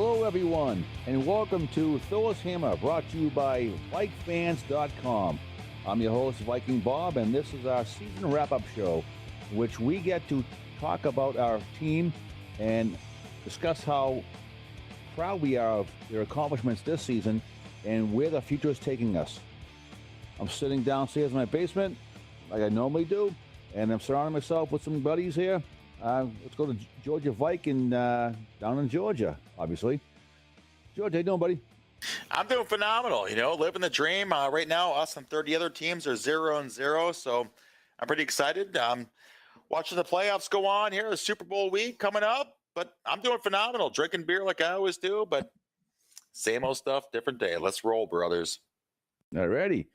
Hello, everyone, and welcome to Thor's Hammer, brought to you by VikeFans.com. I'm your host, Viking Bob, and this is our season wrap-up show, in which we get to talk about our team and discuss how proud we are of their accomplishments this season and where the future is taking us. I'm sitting downstairs in my basement, like I normally do, and I'm surrounding myself with some buddies here. Let's go to Georgia Viking down in Georgia, obviously. George, how you doing, buddy? I'm doing phenomenal. Living the dream. Right now, us and 30 other teams are 0-0, so I'm pretty excited. Watching the playoffs go on here, the Super Bowl week coming up, but I'm doing phenomenal. Drinking beer like I always do, but same old stuff, different day. Let's roll, brothers. All righty.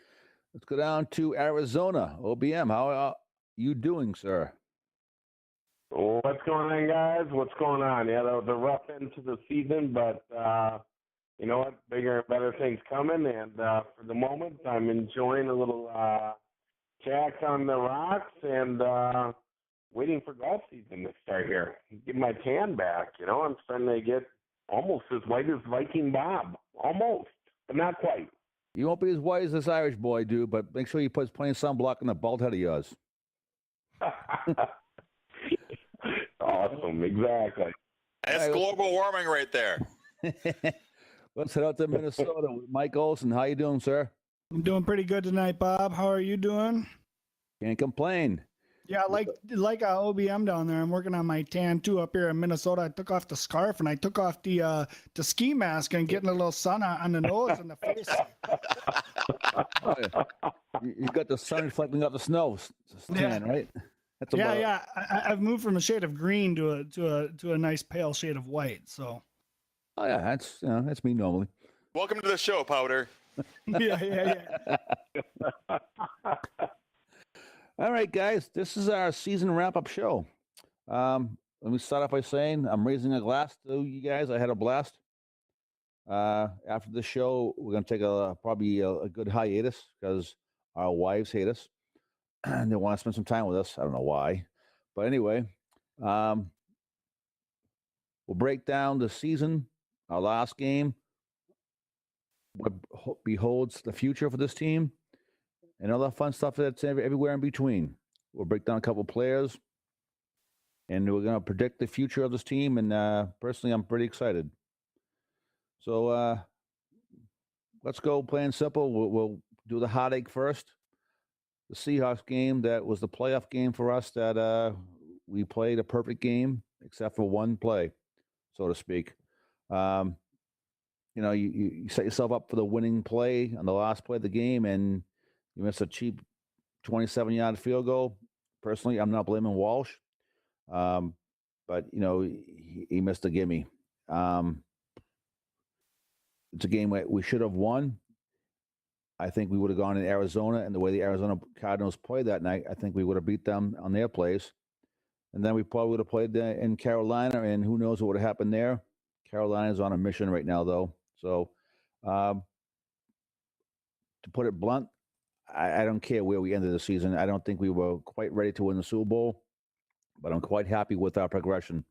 Let's go down to Arizona. OBM, how are you doing, sir? What's going on, guys? What's going on? Yeah, the rough end to the season, but you know what? Bigger and better things coming, and for the moment, I'm enjoying a little jack on the rocks and waiting for golf season to start here. Get my tan back. I'm starting to get almost as white as Viking Bob. Almost, but not quite. You won't be as white as this Irish boy, dude, but make sure you put plenty of sunblock on the bald head of yours. Awesome, exactly. That's global warming right there. Let's head out to Minnesota with Mike Olson. How you doing, sir? I'm doing pretty good tonight, Bob. How are you doing? Can't complain. Yeah, like OBM down there. I'm working on my tan too up here in Minnesota. I took off the scarf and I took off the ski mask and getting a little sun on the nose and the face. Oh, yeah. You got the sun reflecting off the snow. It's tan, right? That's yeah. I've moved from a shade of green to a nice pale shade of white. So. Oh yeah, that's me normally. Welcome to the show, Powder. Yeah. All right, guys, this is our season wrap-up show. Let me start off by saying I'm raising a glass to you guys. I had a blast. After the show, we're going to take probably a good hiatus because our wives hate us and they want to spend some time with us. I don't know why, but anyway, we'll break down the season, our last game, what beholds the future for this team, and all that fun stuff that's everywhere in between. We'll break down a couple of players, and we're going to predict the future of this team. And personally, I'm pretty excited. So let's go plain simple. We'll do the heartache first. The Seahawks game, that was the playoff game for us that we played a perfect except for one play, so to speak. You set yourself up for the winning play on the last play of the game, and you missed a cheap 27-yard field goal. Personally, I'm not blaming Walsh, but he missed a gimme. It's a game we should have won. I think we would have gone in Arizona, and the way the Arizona Cardinals played that night, I think we would have beat them on their place. And then we probably would have played in Carolina, and who knows what would have happened there. Carolina's on a mission right now, though. So to put it blunt, I don't care where we ended the season. I don't think we were quite ready to win the Super Bowl, but I'm quite happy with our progression.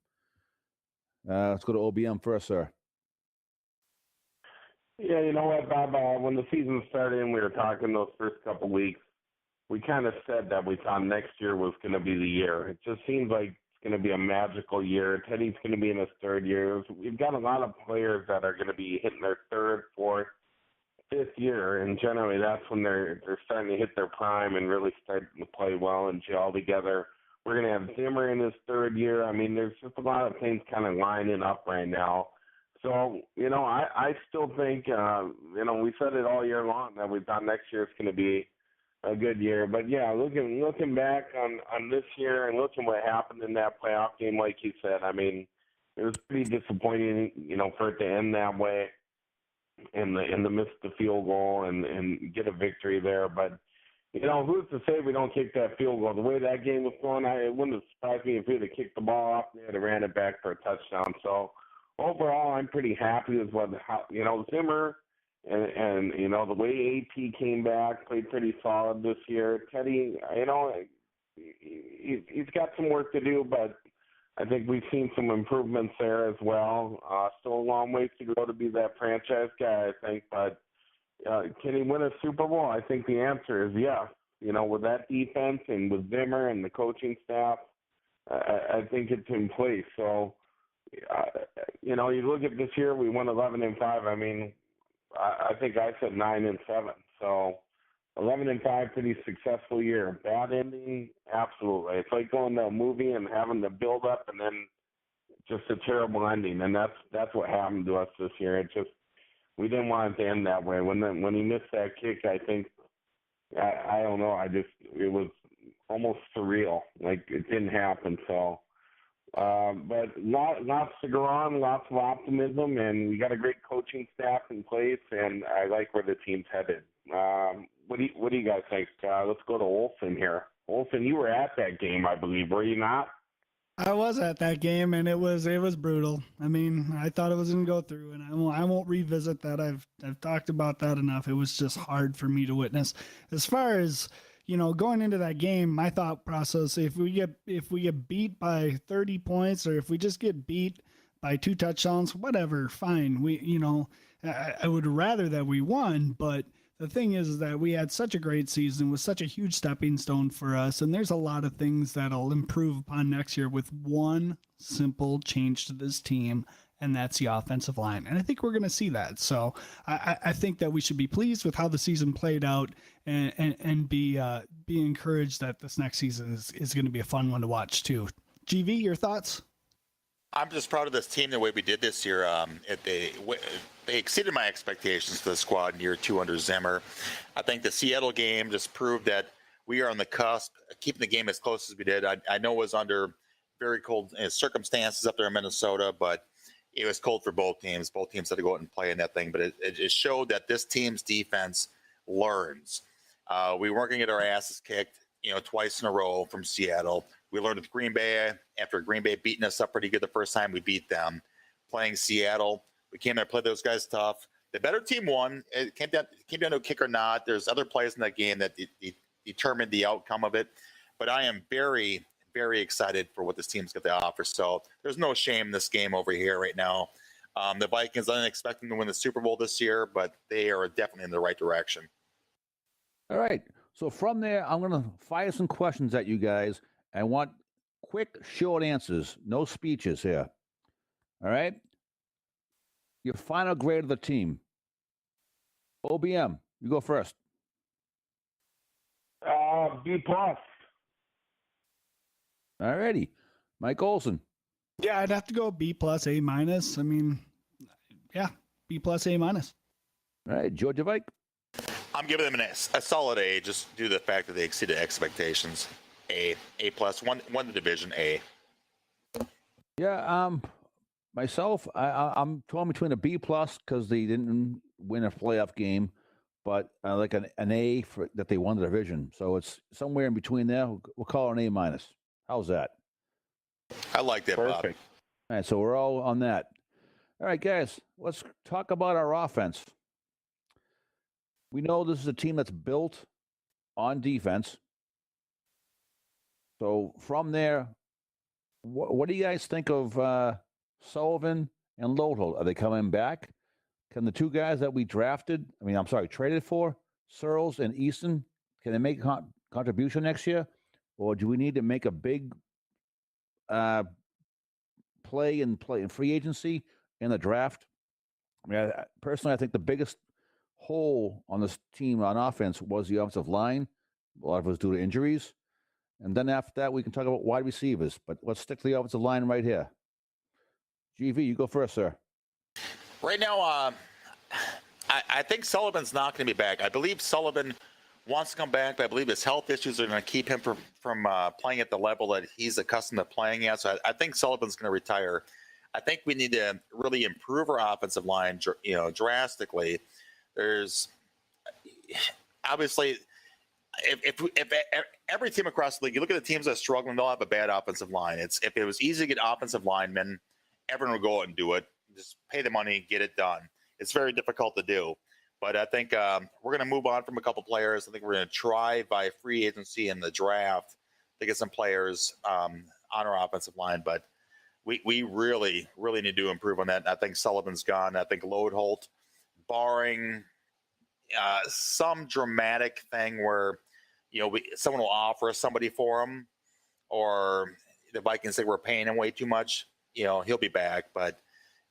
Let's go to OBM first, sir. Yeah, you know what, Bob? When the season started and we were talking those first couple weeks, we kind of said that we thought next year was going to be the year. It just seems like it's going to be a magical year. Teddy's going to be in his third year. We've got a lot of players that are going to be hitting their third, fourth, fifth year, and generally that's when they're starting to hit their prime and really starting to play well and gel together. We're going to have Zimmer in his third year. I mean, there's just a lot of things kind of lining up right now. So, I still think, we said it all year long that we thought next year is going to be a good year. But, yeah, looking back on this year and looking what happened in that playoff game, like you said, I mean, it was pretty disappointing, for it to end that way and to miss the field goal and get a victory there. But, who's to say we don't kick that field goal? The way that game was going, it wouldn't have surprised me if we'd have kicked the ball off and they'd have ran it back for a touchdown. So, overall, I'm pretty happy with Zimmer and the way AP came back, played pretty solid this year. Teddy, he's got some work to do, but I think we've seen some improvements there as well. Still a long ways to go to be that franchise guy, I think. But can he win a Super Bowl? I think the answer is yes. You know, with that defense and with Zimmer and the coaching staff, I think it's in place. So, you know, you look at this year, we won 11-5. I mean, I think I said 9-7. So 11-5, pretty successful year. Bad ending, absolutely. It's like going to a movie and having the build up and then just a terrible ending, and that's what happened to us this year. It just, we didn't want it to end that way. When he missed that kick, I think, I don't know. It was almost surreal. Like it didn't happen. So, but lots to go on, lots of optimism, and we got a great coaching staff in place, and I like where the team's headed. What do you guys think? Let's go to Olsen here. Olsen, you were at that game, I believe, were you not? I was at that game, and it was brutal. I mean, I thought it was going to go through, and I won't revisit that. I've talked about that enough. It was just hard for me to witness. As far as, you know, going into that game, my thought process: if we get beat by 30 points, or if we just get beat by 2 touchdowns, whatever, fine. I would rather that we won, but the thing is that we had such a great season, was such a huge stepping stone for us, and there's a lot of things that'll improve upon next year with one simple change to this team, and that's the offensive line. And I think we're going to see that. So I think that we should be pleased with how the season played out, and be encouraged that this next season is going to be a fun one to watch too. GV, your thoughts? I'm just proud of this team the way we did this year. They exceeded my expectations for the squad in year 2 under Zimmer. I think the Seattle game just proved that we are on the cusp, keeping the game as close as we did. I know it was under very cold circumstances up there in Minnesota, but it was cold for both teams. Both teams had to go out and play in that thing, but it showed that this team's defense learns. We weren't going to get our asses kicked, twice in a row from Seattle. We learned with Green Bay after Green Bay beating us up pretty good the first time we beat them. Playing Seattle, we came there and played those guys tough. The better team won. It came down to a kick or not. There's other plays in that game that determined the outcome of it. But I am very, very excited for what this team's got to offer. So there's no shame in this game over here right now. The Vikings, I didn't expect them to win the Super Bowl this year, but they are definitely in the right direction. All right. So from there, I'm going to fire some questions at you guys. I want quick, short answers. No speeches here. All right? Your final grade of the team. OBM, you go first. B+. All righty. Mike Olson. Yeah, I'd have to go B+, A-. I mean, yeah, B+, A-. All right, Georgia Vike. I'm giving them a solid A, just due to the fact that they exceeded expectations. A+, won the division, A. Yeah, myself, I'm torn between a B+ because they didn't win a playoff game, but like an A for that they won the division. So it's somewhere in between there. We'll call it an A-. How's that? I like that, Bob. Perfect. All right, so we're all on that. All right, guys, let's talk about our offense. We know this is a team that's built on defense. So from there, what do you guys think of Sullivan and Lodel? Are they coming back? Can the 2 guys that we traded for, Searles and Easton, can they make a contribution next year? Or do we need to make a big play in free agency in the draft? I mean, personally, I think the biggest hole on this team on offense was the offensive line. A lot of it was due to injuries. And then after that, we can talk about wide receivers. But let's stick to the offensive line right here. GV, you go first, sir. Right now, I think Sullivan's not going to be back. I believe Sullivan wants to come back, but I believe his health issues are going to keep him from playing at the level that he's accustomed to playing at. So I think Sullivan's going to retire. I think we need to really improve our offensive line, drastically. There's obviously, if every team across the league, you look at the teams that are struggling, they'll have a bad offensive line. If it was easy to get offensive linemen, everyone would go out and do it. Just pay the money, get it done. It's very difficult to do. But I think we're going to move on from a couple players. I think we're going to try by free agency in the draft to get some players on our offensive line. But we really need to improve on that. I think Sullivan's gone. I think Lodeholt, barring some dramatic thing where someone will offer somebody for him, or the Vikings say we're paying him way too much, he'll be back. But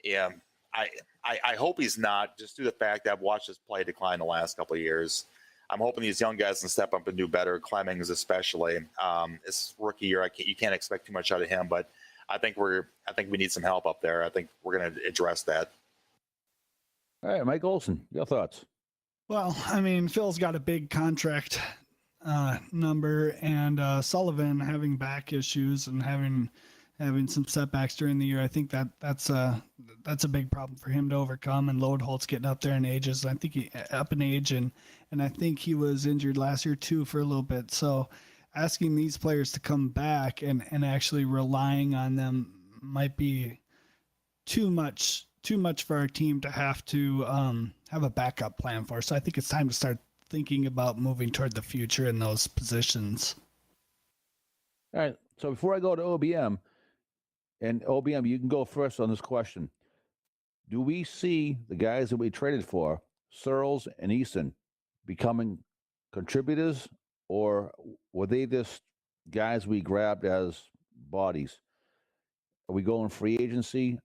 yeah, I hope he's not, just due to the fact that I've watched his play decline the last couple of years. I'm hoping these young guys can step up and do better. Clemmings especially. It's rookie year. You can't expect too much out of him, but I think we need some help up there. I think we're going to address that. All right, Mike Olson, your thoughts? Well, I mean, Phil's got a big contract number, and Sullivan having back issues and having some setbacks during the year. I think that's a big problem for him to overcome. And Lodeholt's getting up there in ages. I think he up in age, and I think he was injured last year too for a little bit. So asking these players to come back and actually relying on them might be too much for our team to have to have a backup plan for. So I think it's time to start thinking about moving toward the future in those positions. All right. So before I go to OBM, and OBM, you can go first on this question. Do we see the guys that we traded for, Searles and Easton, becoming contributors, or were they just guys we grabbed as bodies? Are we going free agency?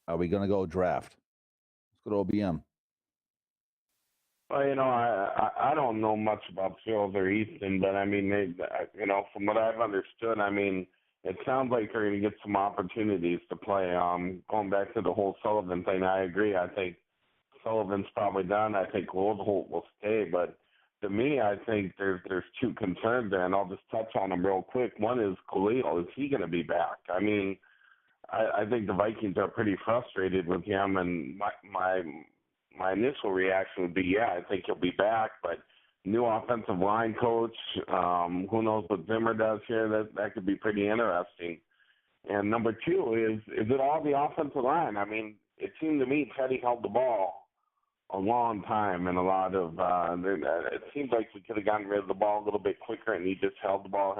Are we going to go draft? Let's go to OBM. Well, I don't know much about Searles or Easton, but I mean, from what I've understood, I mean, it sounds like they're going to get some opportunities to play. Going back to the whole Sullivan thing, I agree. I think Sullivan's probably done. I think Lodeholt will stay, but to me, I think there's two concerns there, and I'll just touch on them real quick. One is Khalil. Is he going to be back? I mean, I think the Vikings are pretty frustrated with him, and my initial reaction would be, yeah, I think he'll be back, but new offensive line coach, who knows what Zimmer does here, that could be pretty interesting. And number two is it all the offensive line? I mean, it seemed to me Teddy held the ball a long time, and a lot of it seems like we could have gotten rid of the ball a little bit quicker, and he just held the ball,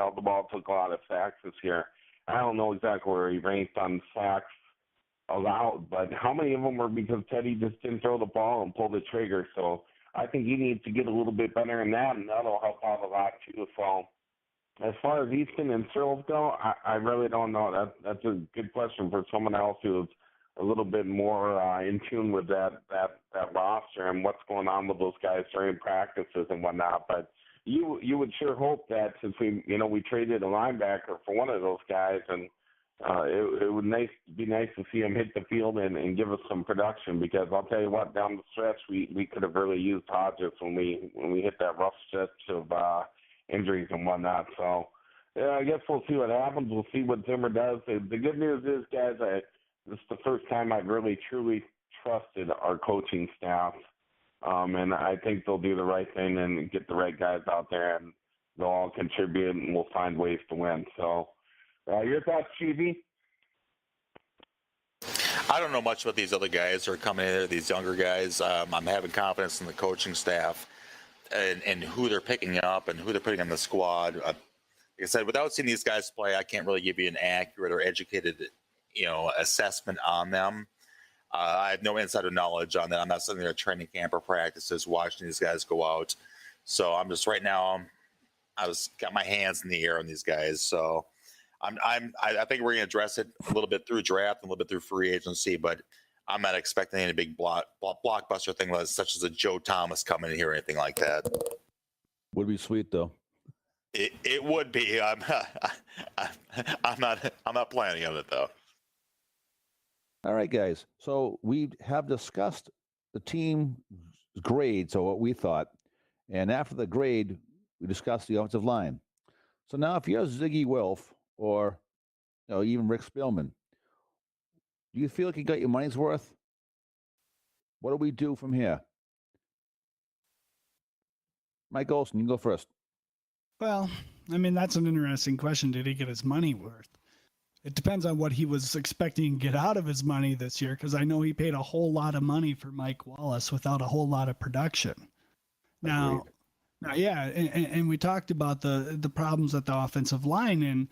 took a lot of sacks this year. I don't know exactly where he ranked on sacks allowed, but how many of them were because Teddy just didn't throw the ball and pull the trigger? So I think he needs to get a little bit better in that, and that'll help out a lot too. So as far as Easton and Searles go, I really don't know. That's a good question for someone else who's a little bit more in tune with that roster and what's going on with those guys during practices and whatnot. But you would sure hope that since we traded a linebacker for one of those guys, and it would be nice to see him hit the field and give us some production, because I'll tell you what, down the stretch we could have really used Hodges when we hit that rough stretch of injuries and whatnot. So I guess we'll see what happens. We'll see what Zimmer does. The good news is, guys, this is the first time I've really truly trusted our coaching staff. And I think they'll do the right thing and get the right guys out there, and they'll all contribute, and we'll find ways to win. So, your thoughts, GB? I don't know much about these other guys who are coming in there, these younger guys. I'm having confidence in the coaching staff and who they're picking up and who they're putting on the squad. Like I said, without seeing these guys play, I can't really give you an accurate or educated, assessment on them. I have no insider knowledge on that. I'm not sitting there at training camp or practices watching these guys go out. So I'm just right now, got my hands in the air on these guys. So I think we're going to address it a little bit through draft and a little bit through free agency, but I'm not expecting any big blockbuster thing such as a Joe Thomas coming in here or anything like that. Would be sweet though. It would be. I'm not planning on it though. All right, guys. So we have discussed the team grade, so what we thought. And after the grade, we discussed the offensive line. So now if you're Ziggy Wilf or even Rick Spielman, do you feel like you got your money's worth? What do we do from here? Mike Olson, you can go first. Well, I mean, that's an interesting question. Did he get his money worth? It depends on what he was expecting to get out of his money this year, because I know he paid a whole lot of money for Mike Wallace without a whole lot of production. Now, yeah, and we talked about the problems at the offensive line, and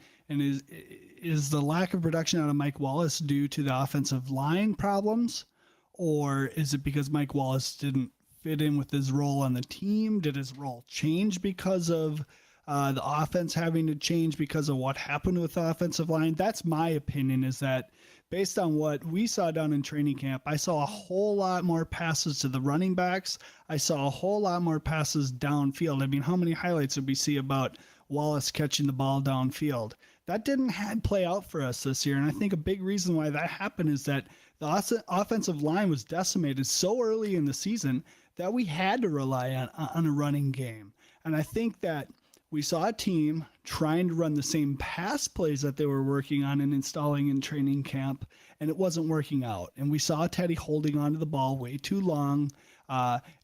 is the lack of production out of Mike Wallace due to the offensive line problems, or is it because Mike Wallace didn't fit in with his role on the team? Did his role change because of the offense having to change because of what happened with the offensive line? That's my opinion, is that based on what we saw down in training camp, I saw a whole lot more passes to the running backs. I saw a whole lot more passes downfield. I mean, how many highlights did we see about Wallace catching the ball downfield? That didn't play out for us this year. And I think a big reason why that happened is that the offensive line was decimated so early in the season that we had to rely on a running game. And I think that we saw a team trying to run the same pass plays that they were working on and installing in training camp, and it wasn't working out. And we saw Teddy holding onto the ball way too long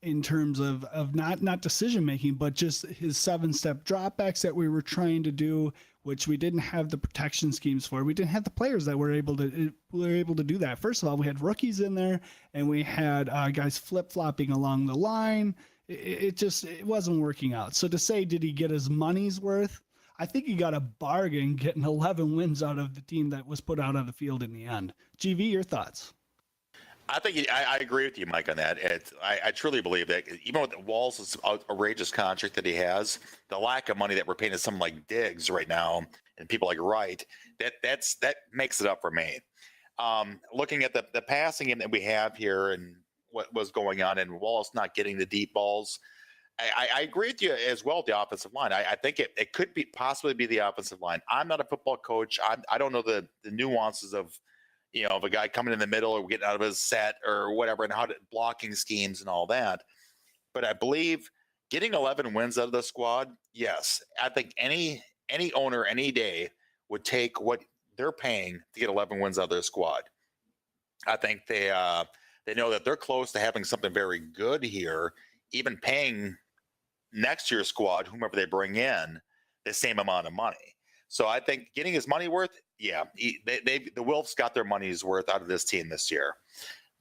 in terms of not decision-making, but just his 7-step dropbacks that we were trying to do, which we didn't have the protection schemes for. We didn't have the players that were able to do that. First of all, we had rookies in there, and we had guys flip-flopping along the line. It wasn't working out. So to say, did he get his money's worth? I think he got a bargain getting 11 wins out of the team that was put out on the field in the end. GV, your thoughts? I think I agree with you, Mike, on that. I truly believe that even with Wall's outrageous contract that he has, the lack of money that we're paying to someone like Diggs right now and people like Wright, that makes it up for me. Looking at the passing game that we have here and what was going on, and Wallace not getting the deep balls, I agree with you as well. The offensive line, I think it could be possibly be the offensive line. I'm not a football coach. I don't know the nuances of, of a guy coming in the middle or getting out of his set or whatever, and how to blocking schemes and all that. But I believe getting 11 wins out of the squad, yes, I think any owner any day would take what they're paying to get 11 wins out of their squad. I think they know that they're close to having something very good here, even paying next year's squad, whomever they bring in, the same amount of money. So I think getting his money worth, yeah, the Wolves got their money's worth out of this team this year.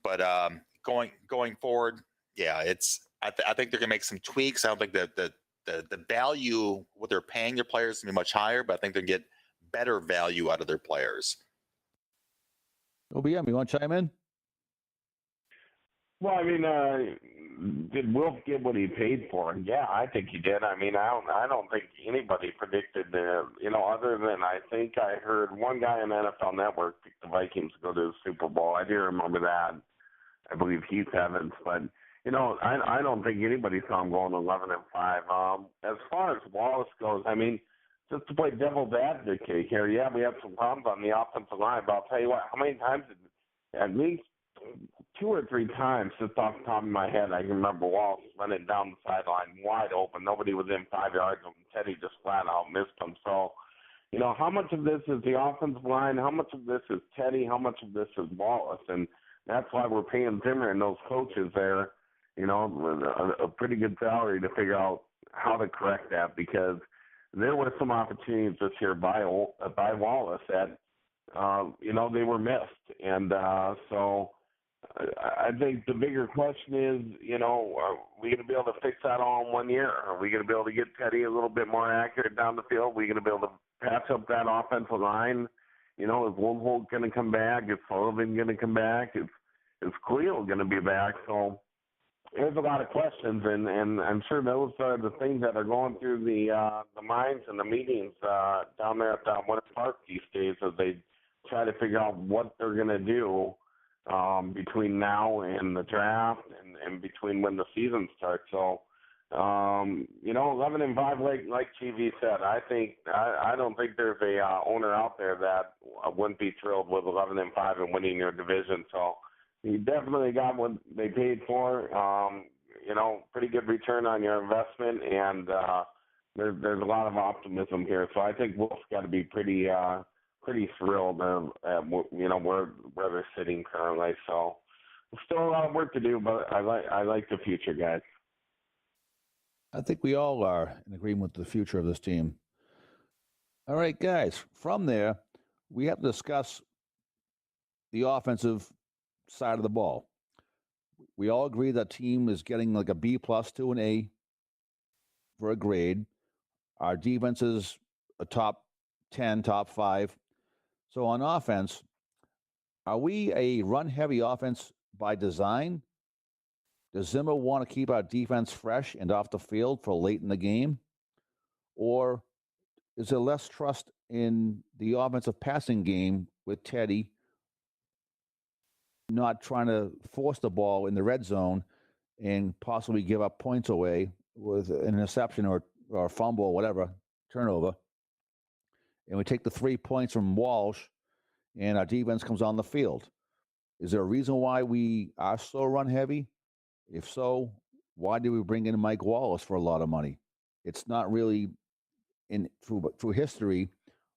But going forward, yeah, I think they're gonna make some tweaks. I don't think that the value what they're paying their players is gonna be much higher, but I think they're gonna get better value out of their players. OBM, you want to chime in? Well, I mean, did Wilf get what he paid for? Yeah, I think he did. I mean, I don't think anybody predicted, other than I think I heard one guy on NFL Network pick the Vikings to go to the Super Bowl. I do remember that. I believe Heath Evans, but I don't think anybody saw him going 11-5. As far as Wallace goes, I mean, just to play devil's advocate here, yeah, we have some problems on the offensive line, but I'll tell you what, how many times at least 2 or 3 times, just off the top of my head, I can remember Wallace running down the sideline wide open. Nobody was in 5 yards of him. Teddy just flat out missed him. So, how much of this is the offensive line? How much of this is Teddy? How much of this is Wallace? And that's why we're paying Zimmer and those coaches there, a pretty good salary to figure out how to correct that, because there were some opportunities this year by Wallace that, they were missed. And so I think the bigger question is, are we going to be able to fix that all in 1 year? Are we going to be able to get Teddy a little bit more accurate down the field? Are we going to be able to patch up that offensive line? Is Lundholt going to come back? Is Sullivan going to come back? Is Cleo going to be back? So there's a lot of questions, and I'm sure those are the things that are going through the minds and the meetings down there at Winter Park these days as they try to figure out what they're going to do between now and the draft and between when the season starts. So, 11-5, like GV said, I don't think there's a owner out there that wouldn't be thrilled with 11-5 and winning your division. So you definitely got what they paid for. Pretty good return on your investment, and there's a lot of optimism here. So I think Wolf's got to be pretty thrilled at where they're sitting currently. So still a lot of work to do, but I like the future, guys. I think we all are in agreement with the future of this team. All right, guys, from there, we have to discuss the offensive side of the ball. We all agree that team is getting like a B+ to an A for a grade. Our defense is a top 10, top 5. So on offense, are we a run-heavy offense by design? Does Zimmer want to keep our defense fresh and off the field for late in the game? Or is there less trust in the offensive passing game with Teddy not trying to force the ball in the red zone and possibly give up points away with an interception or a fumble or whatever, turnover? And we take the 3 points from Walsh and our defense comes on the field. Is there a reason why we are so run heavy? If so, why did we bring in Mike Wallace for a lot of money? It's not really through history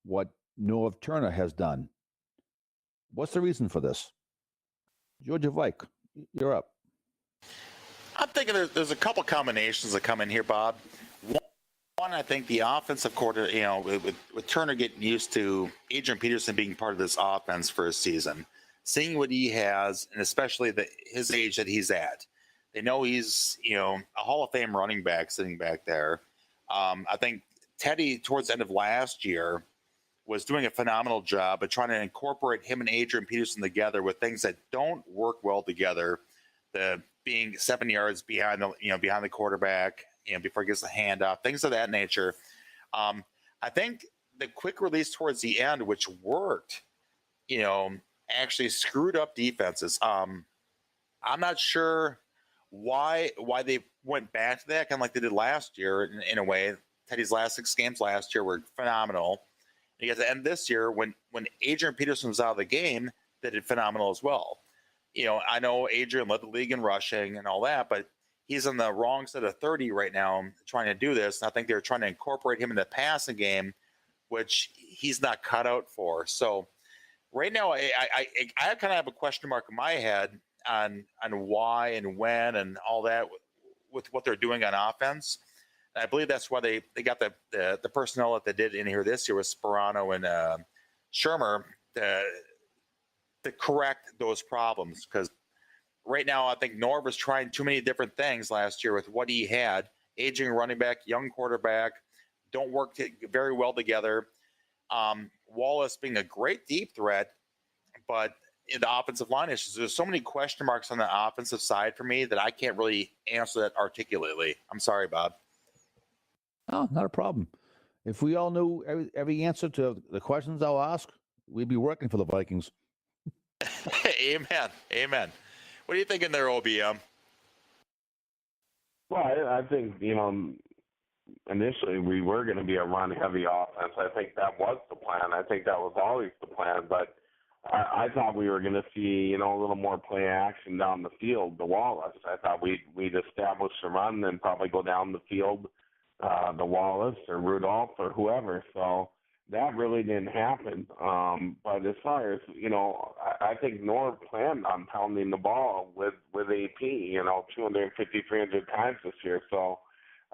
what Norv Turner has done. What's the reason for this? Georgia Vike, you're up. I'm thinking there's a couple combinations that come in here, Bob. One, I think the offensive coordinator, with Turner getting used to Adrian Peterson being part of this offense for a season, seeing what he has, and especially his age that he's at. They know he's, a Hall of Fame running back sitting back there. I think Teddy, towards the end of last year, was doing a phenomenal job of trying to incorporate him and Adrian Peterson together with things that don't work well together. The being 7 yards behind the quarterback, before he gets the handoff, things of that nature. I think the quick release towards the end, which worked, actually screwed up defenses. I'm not sure why they went back to that, kind of like they did last year in a way. Teddy's last 6 games last year were phenomenal. You get to end this year when Adrian Peterson was out of the game, they did phenomenal as well. I know Adrian led the league in rushing and all that, but he's on the wrong side of 30 right now trying to do this. And I think they're trying to incorporate him in the passing game, which he's not cut out for. So right now, I kind of have a question mark in my head on why and when and all that with what they're doing on offense. And I believe that's why they got the personnel that they did in here this year with Sperano and Shermer to correct those problems. Because right now, I think Norv was trying too many different things last year with what he had. Aging running back, young quarterback, don't work very well together. Wallace being a great deep threat, but in the offensive line issues, there's so many question marks on the offensive side for me that I can't really answer that articulately. I'm sorry, Bob. Oh, not a problem. If we all knew every answer to the questions I'll ask, we'd be working for the Vikings. Amen. Amen. What are you thinking there, OBM? Well, I think, initially we were going to be a run-heavy offense. I think that was the plan. I think that was always the plan. But I thought we were going to see, a little more play action down the field to Wallace. I thought we'd establish a run and probably go down the field to Wallace or Rudolph or whoever. So that really didn't happen. But as far as, I think Norv planned on pounding the ball with AP, 250, 300 times this year. So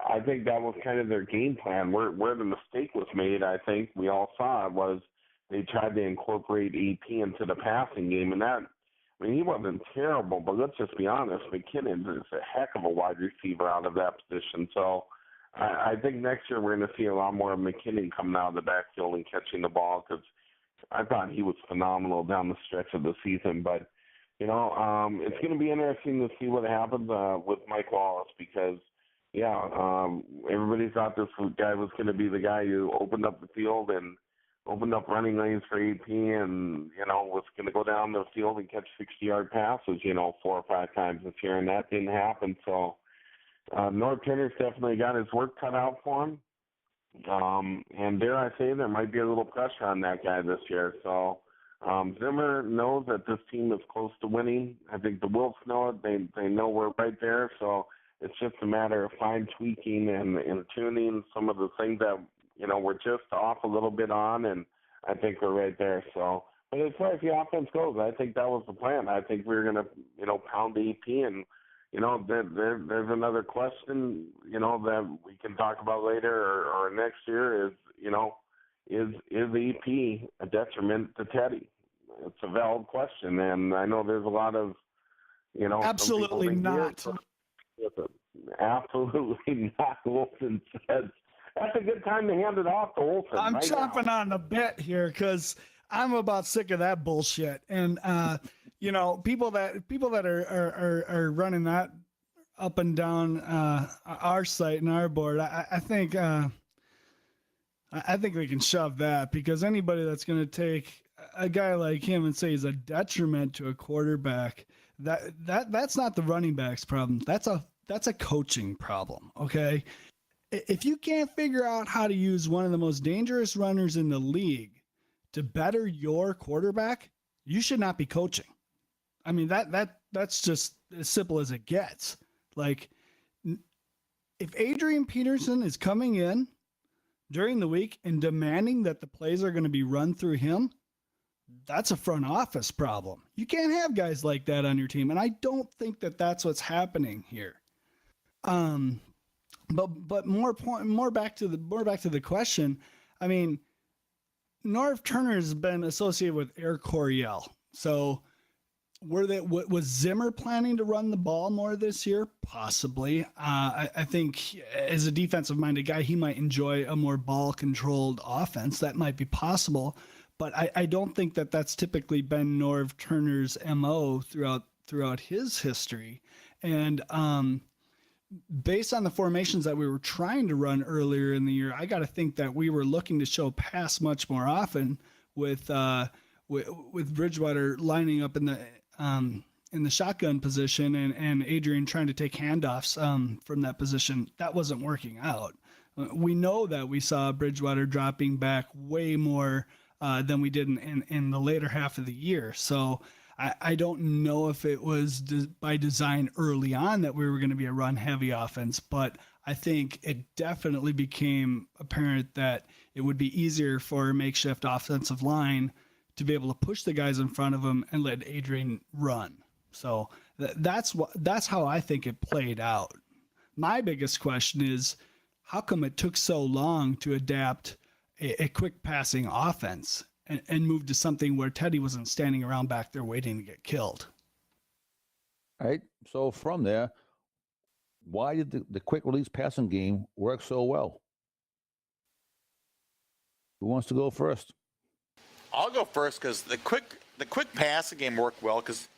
I think that was kind of their game plan. Where the mistake was made, I think we all saw it, was they tried to incorporate AP into the passing game. And that, he wasn't terrible, but let's just be honest, McKinnon is a heck of a wide receiver out of that position. So I think next year we're going to see a lot more of McKinnon coming out of the backfield and catching the ball, because I thought he was phenomenal down the stretch of the season. But, it's going to be interesting to see what happens with Mike Wallace, because, everybody thought this guy was going to be the guy who opened up the field and opened up running lanes for AP and, was going to go down the field and catch 60-yard passes, 4 or 5 times this year, and that didn't happen. So Norv Turner's definitely got his work cut out for him. And dare I say, there might be a little pressure on that guy this year. So Zimmer knows that this team is close to winning. I think the Wilfs know it. They know we're right there. So it's just a matter of fine-tweaking and tuning some of the things that, we're just off a little bit on, and I think we're right there. So, but as far as the offense goes, I think that was the plan. I think we were going to, pound the EP, and, there's another question, that we can talk about later or next year is, is EP a detriment to Teddy? It's a valid question, and I know there's a lot of, absolutely not. Absolutely not. Wilson says that's a good time to hand it off to Olsen. I'm right chomping now. on the bit here because I'm about sick of that bullshit. And people that are running that up and down our site and our board, I think they can shove that, because anybody that's going to take a guy like him and say he's a detriment to a quarterback, that's not the running back's problem. That's a coaching problem. Okay. If you can't figure out how to use one of the most dangerous runners in the league to better your quarterback, you should not be coaching. I mean, that's just as simple as it gets. Like, if Adrian Peterson is coming in during the week and demanding that the plays are going to be run through him, that's a front office problem. You can't have guys like that on your team, and I don't think that that's what's happening here. But more back to the question. I mean, Norv Turner has been associated with Air Coryell. So was Zimmer planning to run the ball more this year? Possibly. I think as a defensive minded guy, he might enjoy a more ball controlled offense. That might be possible, but I don't think that that's typically been Norv Turner's MO throughout his history. And, based on the formations that we were trying to run earlier in the year, I got to think that we were looking to show pass much more often with Bridgewater lining up in the shotgun position and Adrian trying to take handoffs from that position. That wasn't working out. We know that we saw Bridgewater dropping back way more than we did in the later half of the year. So I don't know if it was by design early on that we were going to be a run-heavy offense, but I think it definitely became apparent that it would be easier for a makeshift offensive line to be able to push the guys in front of him and let Adrian run. So that's how I think it played out. My biggest question is, how come it took so long to adapt a quick passing offense and move to something where Teddy wasn't standing around back there waiting to get killed? All right. So from there, why did the quick release passing game work so well? Who wants to go first? I'll go first because the quick passing game worked well. Because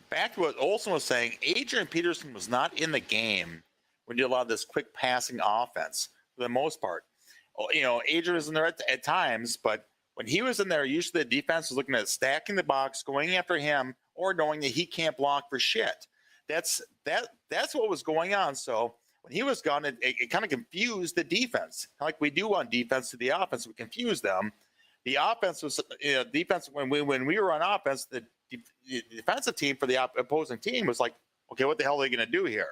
back to what Olson was saying, Adrian Peterson was not in the game when you allowed this quick passing offense for the most part. Adrian was in there at times, but when he was in there, usually the defense was looking at stacking the box, going after him, or knowing that he can't block for shit. That's what was going on. So when he was gone, it kind of confused the defense. Like we do on defense to the offense, we confuse them. The offense was defense when we were on offense, the defensive team for the opposing team was like, okay, what the hell are they going to do here?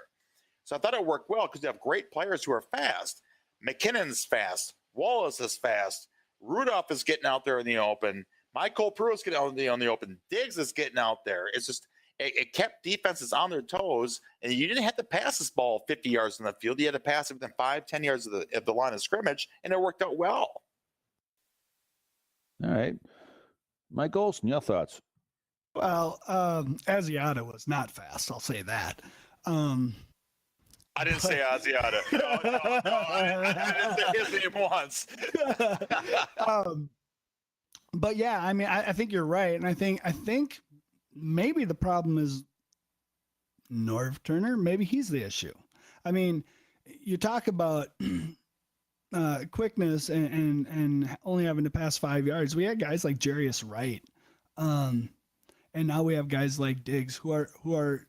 So I thought it worked well because you have great players who are fast. McKinnon's fast. Wallace is fast. Rudolph is getting out there in the open. Michael Pruitt is getting out in the open. Diggs is getting out there. It's just it kept defenses on their toes, and you didn't have to pass this ball 50 yards in the field. You had to pass it within 5-10 yards of the line of scrimmage, and it worked out well. All right. Mike Olson, your thoughts? Well, Asiata was not fast. I'll say that. I didn't say Asiata. No, I didn't say his name once. But yeah, I mean, I think you're right, and I think maybe the problem is Norv Turner. Maybe he's the issue. I mean, you talk about quickness and only having to pass 5 yards. We had guys like Jarius Wright, and now we have guys like Diggs who are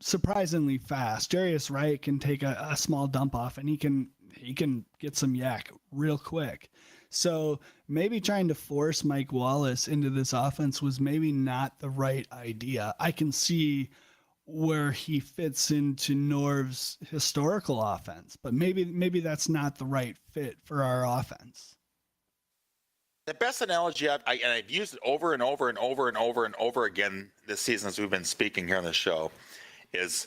surprisingly fast. Jarius Wright can take a small dump off and he can get some yak real quick. So maybe trying to force Mike Wallace into this offense was maybe not the right idea. I can see where he fits into Norv's historical offense, but maybe that's not the right fit for our offense. The best analogy I've used it over and over and over and over and over again this season as we've been speaking here on the show is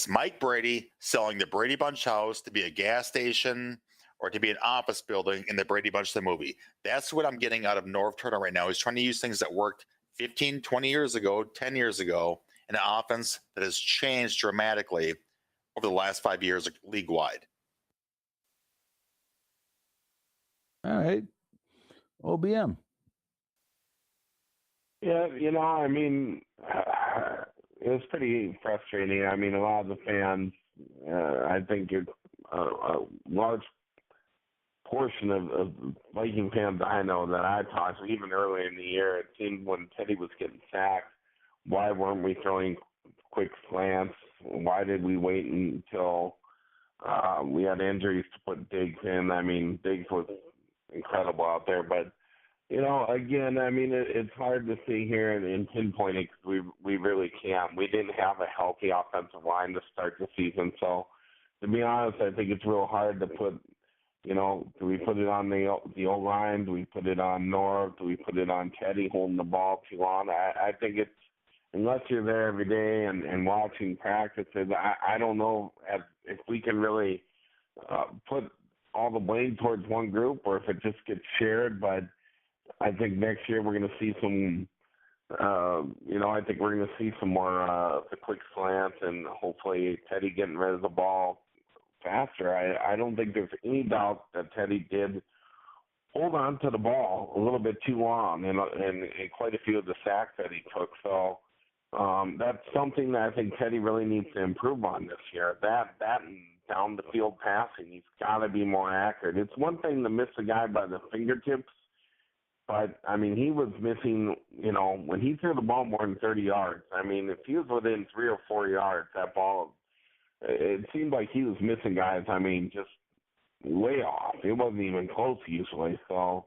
Mike Brady selling the Brady Bunch house to be a gas station or to be an office building in the Brady Bunch the movie. That's what I'm getting out of Norv Turner right now. He's trying to use things that worked 15, 20 years ago, 10 years ago, in an offense that has changed dramatically over the last 5 years league-wide. All right. OBM. Yeah, I mean, it was pretty frustrating. I mean, a lot of the fans, I think a large portion of Viking fans I know that I talked to, even early in the year, it seemed when Teddy was getting sacked, why weren't we throwing quick slants? Why did we wait until we had injuries to put Diggs in? I mean, Diggs was incredible out there, but again, I mean, it's hard to sit here and pinpoint it because we really can't. We didn't have a healthy offensive line to start the season, so to be honest, I think it's real hard to put. Do we put it on the O line? Do we put it on Norv? Do we put it on Teddy holding the ball too long? I think it's unless you're there every day and watching practices. I don't know if we can really put all the blame towards one group or if it just gets shared, but I think next year we're going to see some, I think we're going to see some more the quick slants and hopefully Teddy getting rid of the ball faster. I don't think there's any doubt that Teddy did hold on to the ball a little bit too long and quite a few of the sacks that he took. So that's something that I think Teddy really needs to improve on this year. That and down the field passing, he's got to be more accurate. It's one thing to miss a guy by the fingertips. But, I mean, he was missing, when he threw the ball more than 30 yards. I mean, if he was within 3 or 4 yards, that ball, it seemed like he was missing guys, I mean, just way off. It wasn't even close usually. So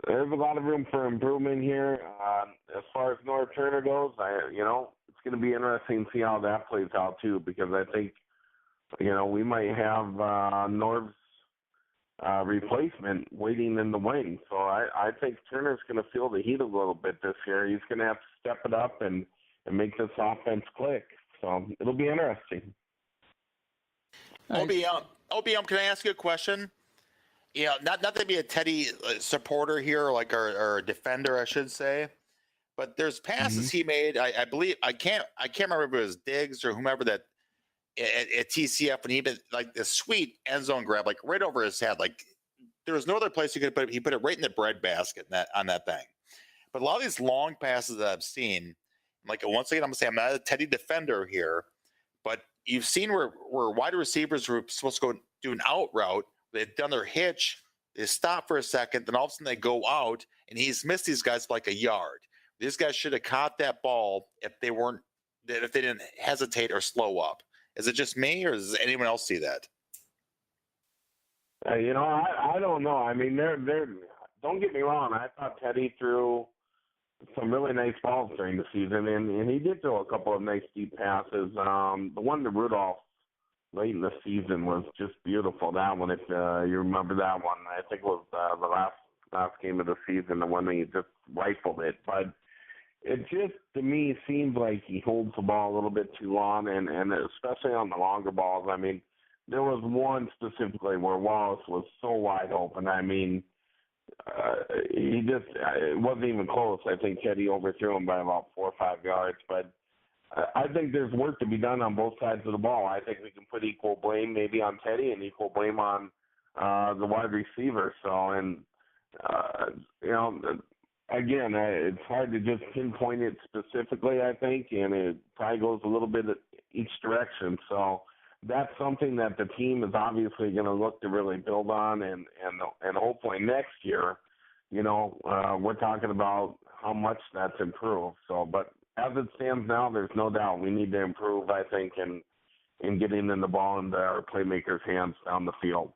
there's a lot of room for improvement here. As far as North Turner goes, it's going to be interesting to see how that plays out, too, because I think, we might have Norv's replacement waiting in the wing. So I think Turner's going to feel the heat a little bit this year. He's going to have to step it up and make this offense click. So it'll be interesting. OBM, can I ask you a question? Not to be a Teddy supporter here, like or a defender, I should say, but there's passes he made. I believe I can't remember if it was Diggs or whomever that at TCF when he did like the sweet end zone grab, like right over his head. Like there was no other place he could put it. He put it right in the breadbasket on that thing. But a lot of these long passes that I've seen, like once again, I'm gonna say I'm not a Teddy defender here, but you've seen where wide receivers were supposed to go do an out route. They've done their hitch, they stop for a second, then all of a sudden they go out, and he's missed these guys by like a yard. These guys should have caught that ball if they didn't hesitate or slow up. Is it just me, or does anyone else see that? I don't know. I mean, they're don't get me wrong. I thought Teddy threw some really nice balls during the season, and he did throw a couple of nice deep passes. The one to Rudolph late in the season was just beautiful. That one, if you remember that one, I think it was the last game of the season, the one that he just rifled it. But it just, to me, seems like he holds the ball a little bit too long, and especially on the longer balls. I mean, there was one specifically where Wallace was so wide open. I mean, it wasn't even close. I think Teddy overthrew him by about 4 or 5 yards. But I think there's work to be done on both sides of the ball. I think we can put equal blame maybe on Teddy and equal blame on the wide receiver. So, and, again, it's hard to just pinpoint it specifically, I think, and it probably goes a little bit each direction. So that's something that the team is obviously going to look to really build on, and hopefully next year, we're talking about how much that's improved. So, but as it stands now, there's no doubt we need to improve, I think, in getting in the ball into our playmakers' hands down the field.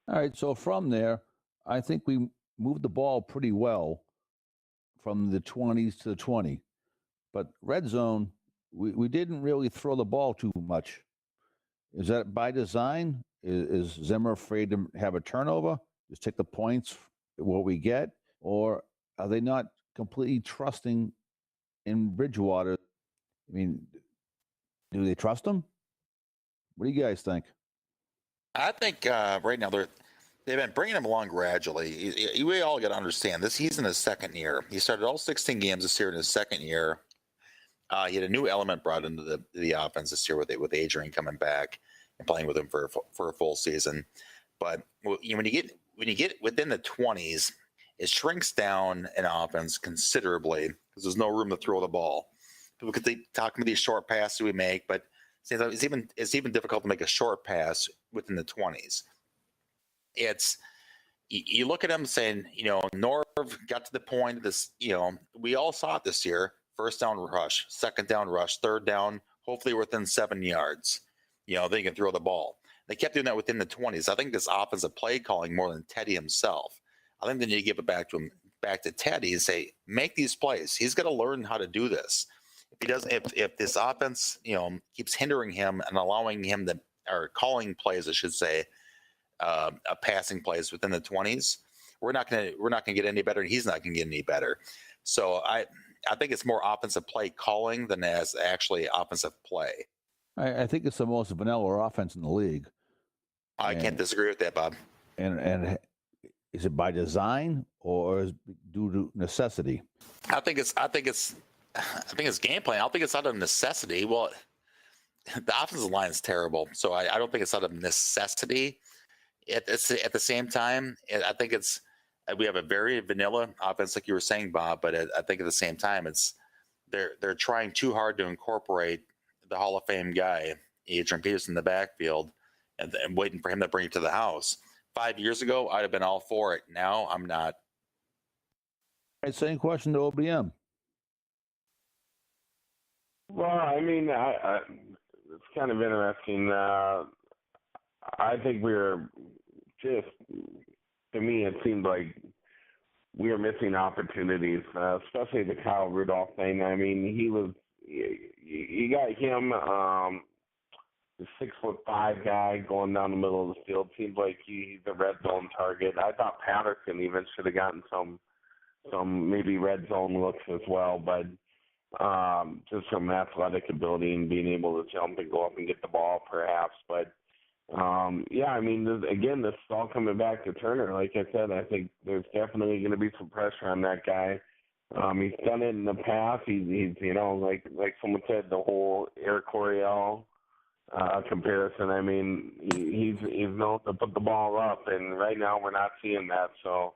All right, so from there, I think we moved the ball pretty well from the 20s to the 20. But red zone, we didn't really throw the ball too much. Is that by design? Is Zimmer afraid to have a turnover? Just take the points, what we get? Or are they not completely trusting in Bridgewater? I mean, do they trust him? What do you guys think? I think right now they've been bringing him along gradually. We all got to understand this. He's in his second year. He started all 16 games this year in his second year. He had a new element brought into the offense this year with Adrian coming back and playing with him for a full season. But when you get within the 20s, it shrinks down an offense considerably. because there's no room to throw the ball. People could talk about these short passes we make, but it's even difficult to make a short pass within the 20s. It's you look at him saying, Norv got to the point of this, we all saw it this year. First down rush, second down rush, third down, hopefully within 7 yards. They can throw the ball. They kept doing that within the 20s. I think this offensive play calling more than Teddy himself. I think they need to give it back to Teddy and say, make these plays. He's got to learn how to do this. If he doesn't, if this offense, keeps hindering him and allowing him to, or calling plays, I should say, passing plays within the 20s, we're not gonna get any better, and he's not gonna get any better. So I think it's more offensive play calling than as actually offensive play. I think it's the most vanilla offense in the league. I can't disagree with that, Bob. And is it by design or is it due to necessity? I think it's game plan. I don't think it's out of necessity. Well, the offensive line is terrible, so I don't think it's out of necessity. At the same time, I think we have a very vanilla offense, like you were saying, Bob. But I think at the same time, they're trying too hard to incorporate the Hall of Fame guy, Adrian Peterson, in the backfield, and waiting for him to bring it to the house. 5 years ago, I'd have been all for it. Now, I'm not. Same question to OBM. Well, I mean, it's kind of interesting. I think we're just, to me, it seemed like we were missing opportunities, especially the Kyle Rudolph thing. I mean, you got him, the 6'5" guy going down the middle of the field. Seems like he's a red zone target. I thought Patterson even should have gotten some maybe red zone looks as well, but just some athletic ability and being able to jump and go up and get the ball, perhaps. But yeah, I mean, again, this is all coming back to Turner. Like I said, I think there's definitely going to be some pressure on that guy. He's done it in the past. He's like someone said, the whole Air Coryell comparison. I mean, he's known to put the ball up, and right now we're not seeing that. So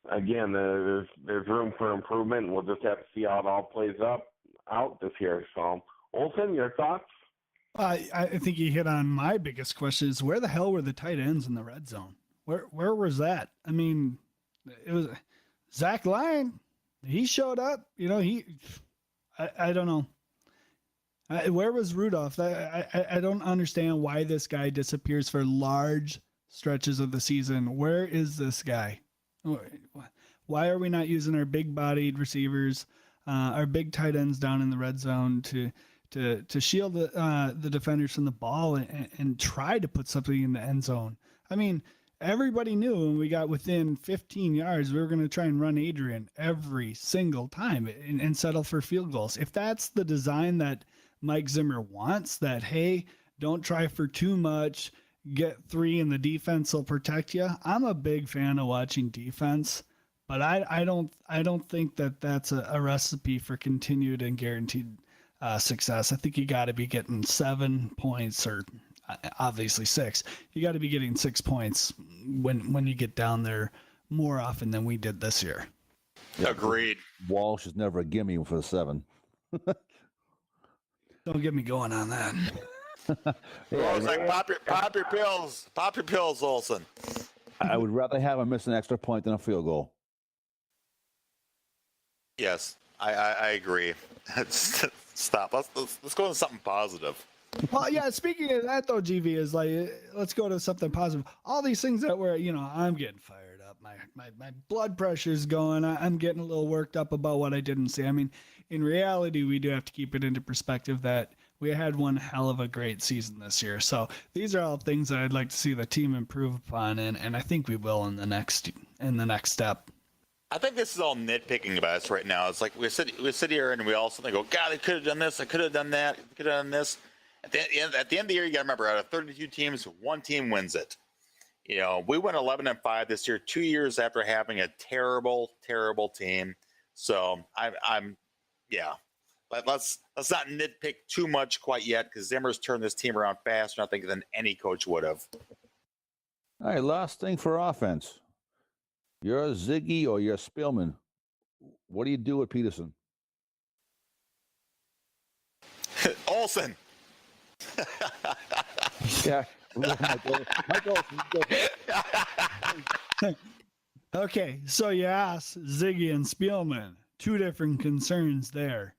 again, there's room for improvement. We'll just have to see how it all plays out this year. So, Olsen, your thoughts? I think you hit on my biggest question: is where the hell were the tight ends in the red zone? Where was that? I mean, it was Zach Lyon. He showed up. I don't know. Where was Rudolph? I don't understand why this guy disappears for large stretches of the season. Where is this guy? Why are we not using our big-bodied receivers, our big tight ends down in the red zone to shield the defenders from the ball and try to put something in the end zone? I mean, everybody knew when we got within 15 yards, we were going to try and run Adrian every single time and settle for field goals. If that's the design that Mike Zimmer wants, that, hey, don't try for too much, get 3 and the defense will protect you. I'm a big fan of watching defense, but I don't think that that's a recipe for continued and guaranteed success. I think you got to be getting 7 points, or obviously 6. You got to be getting 6 points when you get down there more often than we did this year. Yeah, Agreed. Walsh is never a gimme for the 7. Don't get me going on that. Well, it's like pop your pills, Olsen. I would rather have him miss an extra point than a field goal. Yes, I agree. Stop. Let's go to something positive. Well, yeah, speaking of that, though, GV, is like, let's go to something positive. All these things that were, I'm getting fired up. My blood pressure's going. I'm getting a little worked up about what I didn't see. I mean, in reality, we do have to keep it into perspective that we had one hell of a great season this year. So these are all things that I'd like to see the team improve upon, and I think we will in the next step. I think this is all nitpicking about us right now. It's like we sit here and we all suddenly go, God, I could have done this. I could have done that. I could have done this. At the end of the year, you got to remember, out of 32 teams, one team wins it. We went 11-5 this year, 2 years after having a terrible, terrible team. So yeah. But let's not nitpick too much quite yet, because Zimmer's turned this team around faster, I think, than any coach would have. All right, last thing for offense. You're a Ziggy or you're a Spielman. What do you do with Peterson? Olson. Yeah. Mike Olson. Okay, so you asked Ziggy and Spielman, two different concerns there.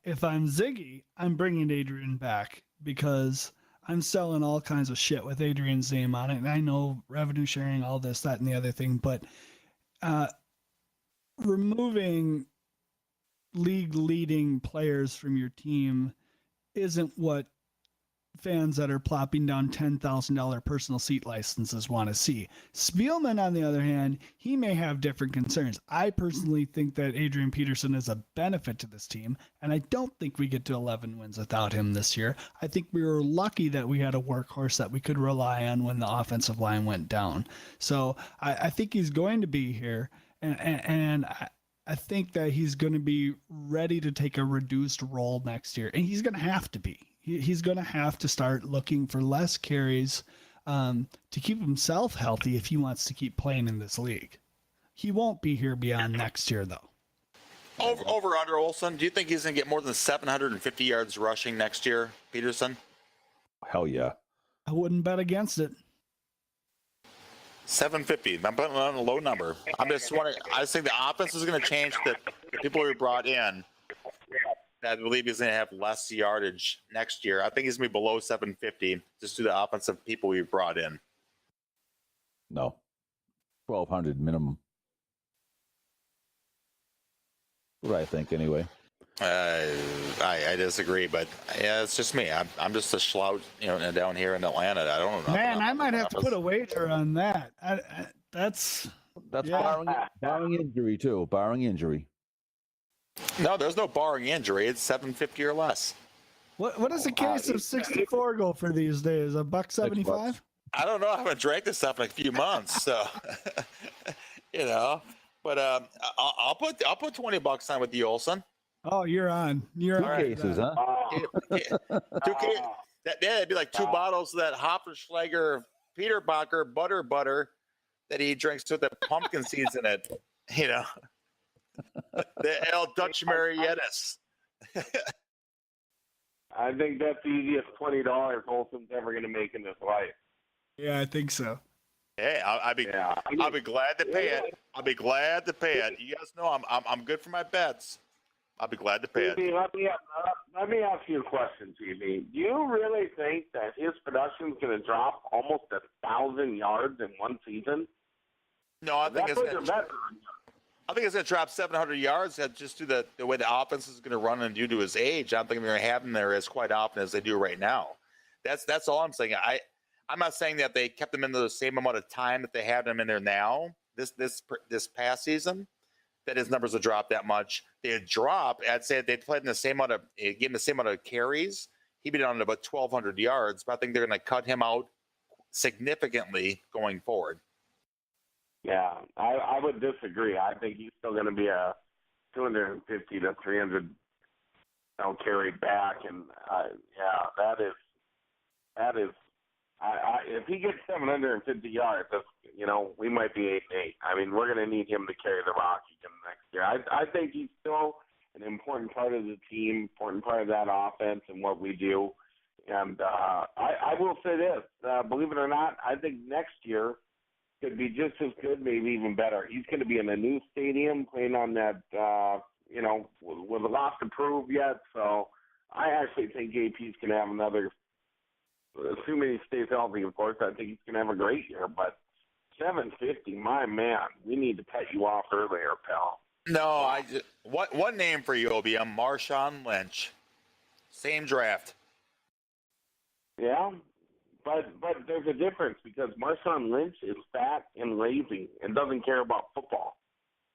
If I'm Ziggy, I'm bringing Adrian back because I'm selling all kinds of shit with Adrian's name on it. And I know revenue sharing, all this, that, and the other thing, but removing league leading players from your team isn't what fans that are plopping down $10,000 personal seat licenses want to see. Spielman, on the other hand, he may have different concerns. I personally think that Adrian Peterson is a benefit to this team, and I don't think we get to 11 wins without him this year. I think we were lucky that we had a workhorse that we could rely on when the offensive line went down. So I think he's going to be here, and I think that he's going to be ready to take a reduced role next year, and he's going to have to be. He's going to have to start looking for less carries to keep himself healthy if he wants to keep playing in this league. He won't be here beyond next year, though. Over under Olson, do you think he's going to get more than 750 yards rushing next year, Peterson? Hell yeah. I wouldn't bet against it. 750. I'm putting on a low number. I'm just wondering. I just think the offense is going to change. The people we brought in, I believe he's going to have less yardage next year. I think he's going to be below 750 just due to the offensive people we've brought in. No. 1,200 minimum. What I think, anyway. I disagree, but yeah, it's just me. I'm just a schlout, down here in Atlanta. I don't know. Man, I might have to put a wager on that. That's barring injury, too. Barring injury. No, there's no barring injury. It's 750 or less. What is the case of 64 go for these days? $1.75? I don't know. I haven't drank this stuff in a few months, so But I'll put $20 on with you, Olson. Oh, you're on. You're Two on. cases, huh? 2 cases. That'd be like 2 bottles of that Hoppenschlager Peter Bacher butter that he drinks with the pumpkin seeds in it. The El Dutch Mariettes. I think that's the easiest $20 Olson's ever going to make in his life. Yeah, I think so. Hey, I'll be glad to pay it. I'll be glad to pay it. You guys know I'm good for my bets. I'll be glad to pay it. Let me ask you a question, TV. Do you really think that his production's going to drop almost 1,000 yards in one season? No, I think it's going to drop 700 yards just due to the way the offense is going to run and due to his age. I don't think they're going to have him there as quite often as they do right now. That's all I'm saying. I'm not saying that they kept him in the same amount of time that they have him in there now. This past season, that his numbers would drop that much. They'd drop. I'd say if they played in the same amount of, give him the same amount of carries, he'd be down to about 1,200 yards. But I think they're going to cut him out significantly going forward. Yeah, I would disagree. I think he's still going to be a 250 to 300 carried back, and that is. If he gets 750 yards, that's, we might be 8-8. I mean, we're going to need him to carry the rock again next year. I think he's still an important part of the team, important part of that offense and what we do. And I will say this, believe it or not, I think next year could be just as good, maybe even better. He's going to be in a new stadium playing on that, with a lot to prove yet. So I actually think AP's going to have another, assuming he stays healthy, of course, I think he's going to have a great year. But 750, my man, we need to cut you off earlier, pal. No, one name for you will be Marshawn Lynch. Same draft. Yeah, but there's a difference because Marshawn Lynch is fat and lazy and doesn't care about football.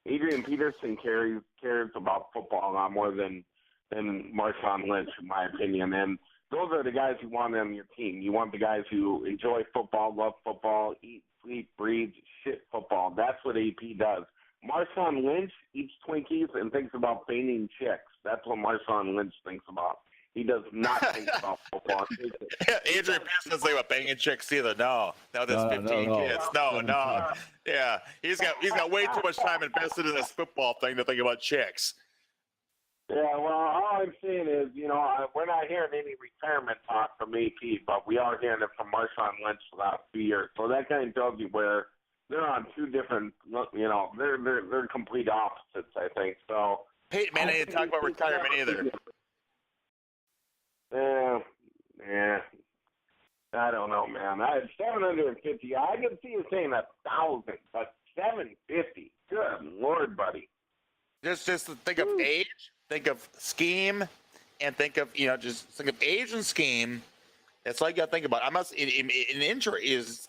Adrian Peterson cares about football a lot more than Marshawn Lynch, in my opinion. And those are the guys you want on your team. You want the guys who enjoy football, love football, eat, sleep, breathe, shit football. That's what AP does. Marshawn Lynch eats Twinkies and thinks about banging chicks. That's what Marshawn Lynch thinks about. He does not think about football. Adrian Peterson doesn't think about banging chicks either. No, that's 15 kids. No. Yeah, he's got way too much time invested in this football thing to think about chicks. Yeah, well, all I'm saying is, we're not hearing any retirement talk from AP, but we are hearing it from Marshawn Lynch the last few years. So that kind of tells you where they're on two different, they're complete opposites, I think. So Peyton Manning didn't talk about retirement either. Yeah. I don't know, man. I had 750. I can see you saying 1,000, but 750. Good Lord, buddy. Just think of age, think of scheme, and think of just think of age and scheme. That's all you got to think about. An injury is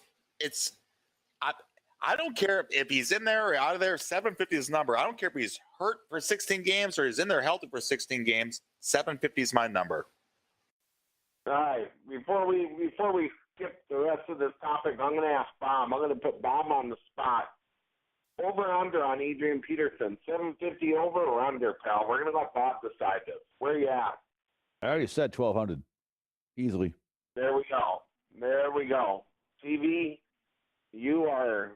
I don't care if he's in there or out of there. 750 is the number. I don't care if he's hurt for 16 games or he's in there healthy for 16 games. 750 is my number. All right. Before we skip the rest of this topic, I'm going to ask Bob. I'm going to put Bob on the spot. Over or under on Adrian Peterson? 750 over or under, pal? We're going to let Bob decide this. Where you at? I already said 1,200. Easily. There we go. TV, you are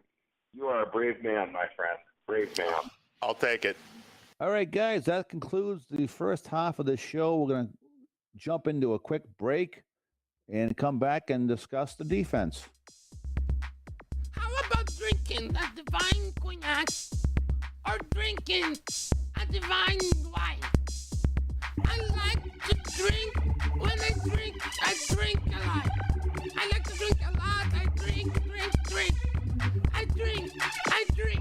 a brave man, my friend. Brave man. I'll take it. All right, guys, that concludes the first half of the show. We're going to jump into a quick break and come back and discuss the defense. How about drinking a divine cognac or drinking a divine wine? I like to drink. When I drink a lot. I like to drink a lot. I drink. I drink.